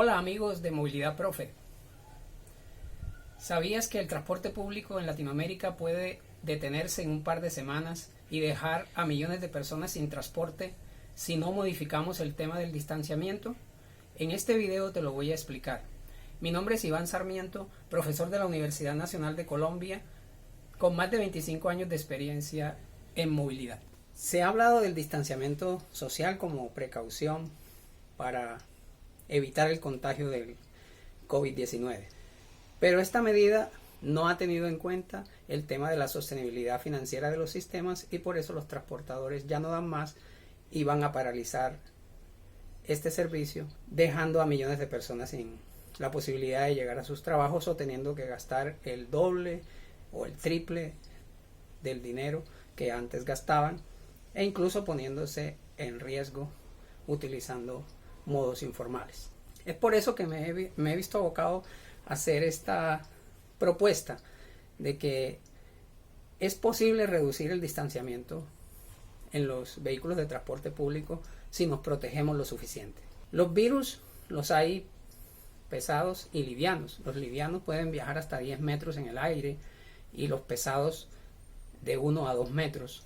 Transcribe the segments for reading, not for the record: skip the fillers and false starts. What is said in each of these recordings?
Hola amigos de Movilidad Profe. ¿Sabías que el transporte público en Latinoamérica puede detenerse en un par de semanas y dejar a millones de personas sin transporte si no modificamos el tema del distanciamiento? En este video te lo voy a explicar. Mi nombre es Iván Sarmiento, profesor de la Universidad Nacional de Colombia, con más de 25 años de experiencia en movilidad. Se ha hablado del distanciamiento social como precaución para evitar el contagio del COVID-19. Pero esta medida no ha tenido en cuenta el tema de la sostenibilidad financiera de los sistemas y por eso los transportadores ya no dan más y van a paralizar este servicio, dejando a millones de personas sin la posibilidad de llegar a sus trabajos o teniendo que gastar el doble o el triple del dinero que antes gastaban e incluso poniéndose en riesgo utilizando modos informales. Es por eso que me he visto abocado a hacer esta propuesta de que es posible reducir el distanciamiento en los vehículos de transporte público si nos protegemos lo suficiente. Los virus los hay pesados y livianos. Los livianos pueden viajar hasta 10 metros en el aire y los pesados de 1 a 2 metros,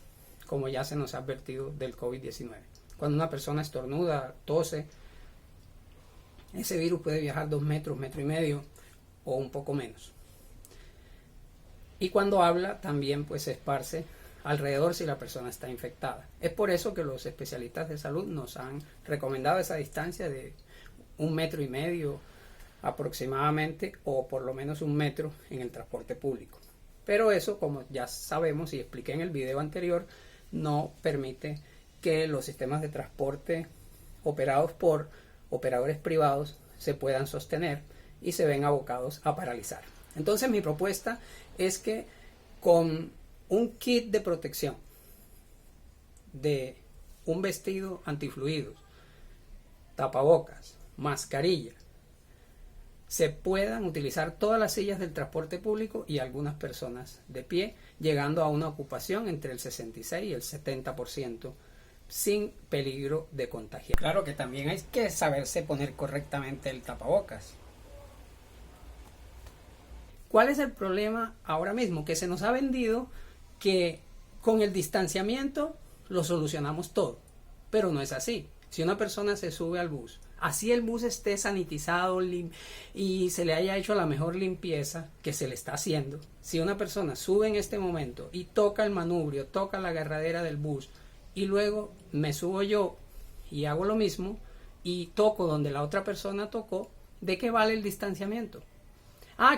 como ya se nos ha advertido del COVID-19. Cuando una persona estornuda, tose, ese virus puede viajar 2 metros, metro y medio o un poco menos. Y cuando habla también pues se esparce alrededor si la persona está infectada. Es por eso que los especialistas de salud nos han recomendado esa distancia de 1 metro y medio aproximadamente o por lo menos 1 metro en el transporte público. Pero eso, como ya sabemos y expliqué en el video anterior, no permite que los sistemas de transporte operados por operadores privados se puedan sostener y se ven abocados a paralizar. Entonces mi propuesta es que con un kit de protección de un vestido antifluidos, tapabocas, mascarilla, se puedan utilizar todas las sillas del transporte público y algunas personas de pie, llegando a una ocupación entre el 66 y el 70% sin peligro de contagio. Claro que también hay que saberse poner correctamente el tapabocas. ¿Cuál es el problema ahora mismo? Que se nos ha vendido que con el distanciamiento lo solucionamos todo, pero no es así. Si una persona se sube al bus, así el bus esté sanitizado y se le haya hecho la mejor limpieza que se le está haciendo, si una persona sube en este momento y toca el manubrio, toca la agarradera del bus y luego me subo yo y hago lo mismo y toco donde la otra persona tocó, ¿de qué vale el distanciamiento?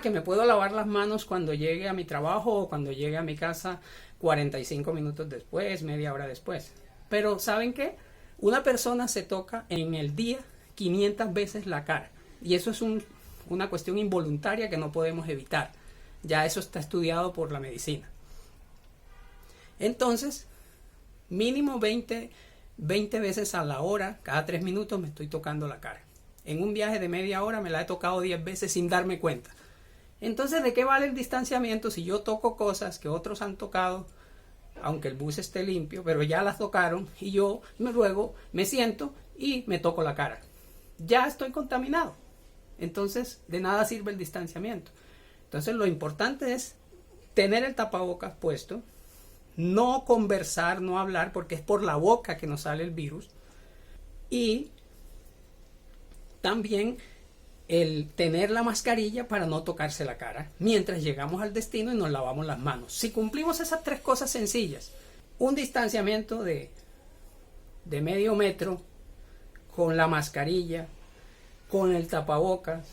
Que me puedo lavar las manos cuando llegue a mi trabajo o cuando llegue a mi casa 45 minutos después, media hora después. Pero ¿saben qué? Una persona se toca en el día 500 veces la cara y eso es una cuestión involuntaria que no podemos evitar. Ya eso está estudiado por la medicina. Entonces, mínimo 20 veces a la hora, cada 3 minutos me estoy tocando la cara. En un viaje de media hora me la he tocado 10 veces sin darme cuenta. Entonces, ¿de qué vale el distanciamiento si yo toco cosas que otros han tocado, aunque el bus esté limpio, pero ya las tocaron y yo luego me siento y me toco la cara? Ya estoy contaminado. Entonces, de nada sirve el distanciamiento. Entonces, lo importante es tener el tapabocas puesto, no conversar, no hablar, porque es por la boca que nos sale el virus. Y también el tener la mascarilla para no tocarse la cara mientras llegamos al destino y nos lavamos las manos. Si cumplimos esas 3 cosas sencillas, un distanciamiento de medio metro, con la mascarilla, con el tapabocas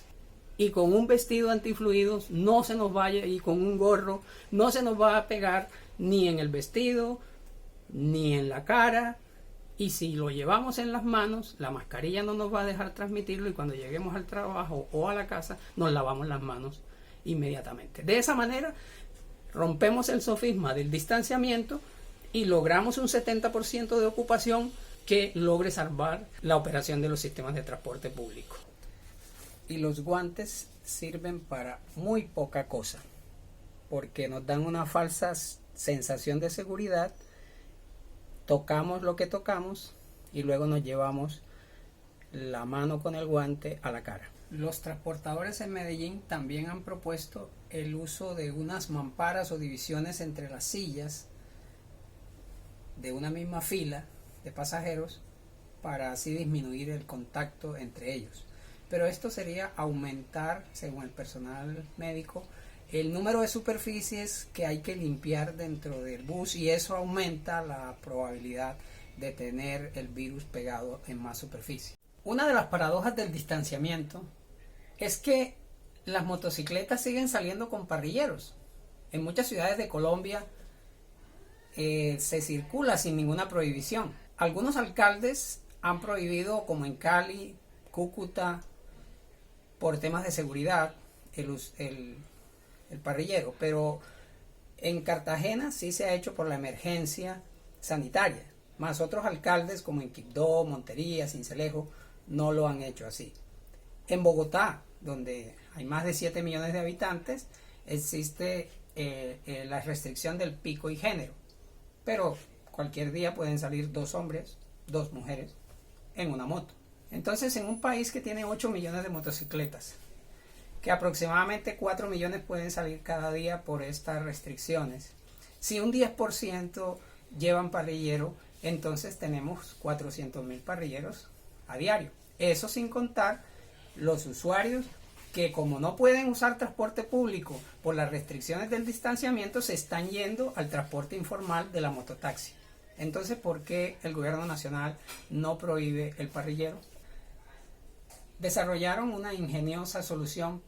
y con un vestido antifluidos, no se nos vaya, y con un gorro, no se nos va a pegar ni en el vestido, ni en la cara. Y si lo llevamos en las manos, la mascarilla no nos va a dejar transmitirlo y cuando lleguemos al trabajo o a la casa, nos lavamos las manos inmediatamente. De esa manera, rompemos el sofisma del distanciamiento y logramos un 70% de ocupación que logre salvar la operación de los sistemas de transporte público. Y los guantes sirven para muy poca cosa, porque nos dan una falsa sensación de seguridad. Tocamos lo que tocamos y luego nos llevamos la mano con el guante a la cara. Los transportadores en Medellín también han propuesto el uso de unas mamparas o divisiones entre las sillas de una misma fila de pasajeros para así disminuir el contacto entre ellos. Pero esto sería aumentar, según el personal médico, el número de superficies que hay que limpiar dentro del bus, y eso aumenta la probabilidad de tener el virus pegado en más superficie. Una de las paradojas del distanciamiento es que las motocicletas siguen saliendo con parrilleros. En muchas ciudades de Colombia se circula sin ninguna prohibición. Algunos alcaldes han prohibido, como en Cali, Cúcuta, por temas de seguridad, el parrillero, pero en Cartagena sí se ha hecho por la emergencia sanitaria, más otros alcaldes como en Quibdó, Montería, Sincelejo no lo han hecho así. En Bogotá, donde hay más de 7 millones de habitantes, existe la restricción del pico y género, pero cualquier día pueden salir 2 hombres, 2 mujeres en una moto. Entonces, en un país que tiene 8 millones de motocicletas, que aproximadamente 4 millones pueden salir cada día por estas restricciones, si un 10% llevan parrillero, entonces tenemos 400.000 parrilleros a diario. Eso sin contar los usuarios que, como no pueden usar transporte público por las restricciones del distanciamiento, se están yendo al transporte informal de la mototaxi. Entonces, ¿por qué el gobierno nacional no prohíbe el parrillero? Desarrollaron una ingeniosa solución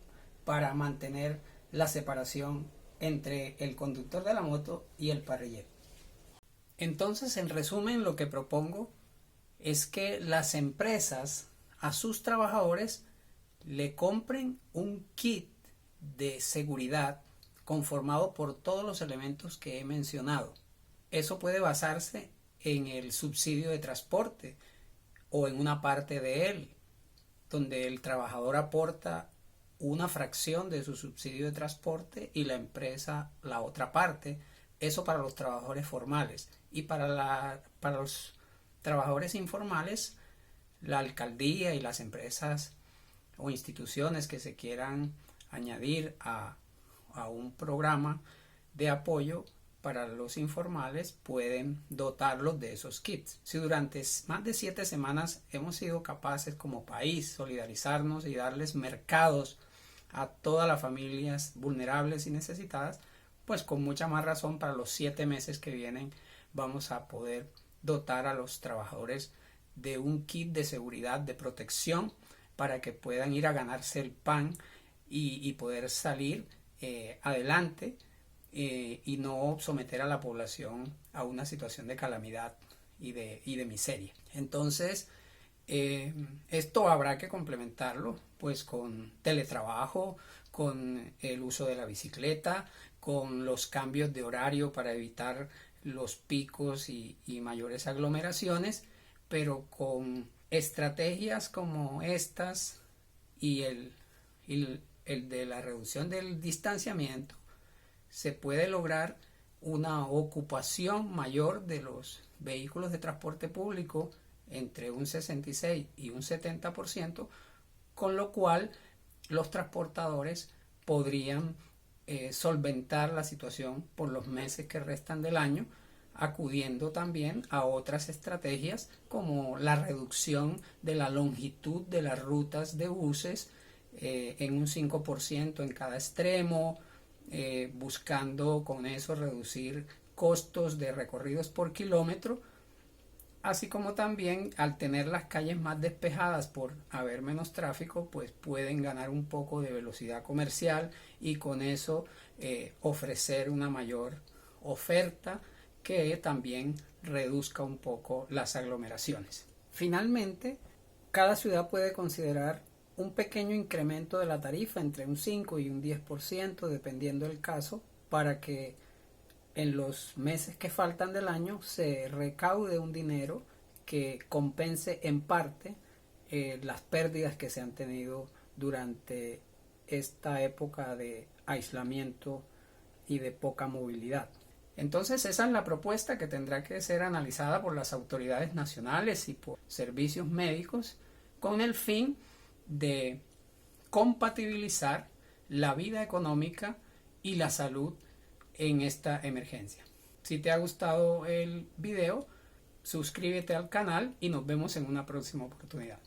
para mantener la separación entre el conductor de la moto y el parrillero. Entonces, en resumen, lo que propongo es que las empresas a sus trabajadores le compren un kit de seguridad conformado por todos los elementos que he mencionado. Eso puede basarse en el subsidio de transporte o en una parte de él, donde el trabajador aporta una fracción de su subsidio de transporte y la empresa la otra parte. Eso para los trabajadores formales. Y para los trabajadores informales, la alcaldía y las empresas o instituciones que se quieran añadir a un programa de apoyo para los informales pueden dotarlos de esos kits. Si durante más de 7 semanas hemos sido capaces como país solidarizarnos y darles mercados a todas las familias vulnerables y necesitadas, pues con mucha más razón para los 7 meses que vienen vamos a poder dotar a los trabajadores de un kit de seguridad, de protección, para que puedan ir a ganarse el pan y poder salir adelante y no someter a la población a una situación de calamidad y de miseria. Entonces, esto habrá que complementarlo pues con teletrabajo, con el uso de la bicicleta, con los cambios de horario para evitar los picos y mayores aglomeraciones, pero con estrategias como estas y el de la reducción del distanciamiento, se puede lograr una ocupación mayor de los vehículos de transporte público entre un 66 y un 70%, con lo cual los transportadores podrían solventar la situación por los meses que restan del año, acudiendo también a otras estrategias como la reducción de la longitud de las rutas de buses en un 5% en cada extremo, buscando con eso reducir costos de recorridos por kilómetro, así como también al tener las calles más despejadas por haber menos tráfico, pues pueden ganar un poco de velocidad comercial y con eso ofrecer una mayor oferta que también reduzca un poco las aglomeraciones. Finalmente, cada ciudad puede considerar un pequeño incremento de la tarifa entre un 5 y un 10% dependiendo del caso, para que en los meses que faltan del año se recaude un dinero que compense en parte las pérdidas que se han tenido durante esta época de aislamiento y de poca movilidad. Entonces esa es la propuesta que tendrá que ser analizada por las autoridades nacionales y por servicios médicos con el fin de compatibilizar la vida económica y la salud en esta emergencia. Si te ha gustado el video, suscríbete al canal y nos vemos en una próxima oportunidad.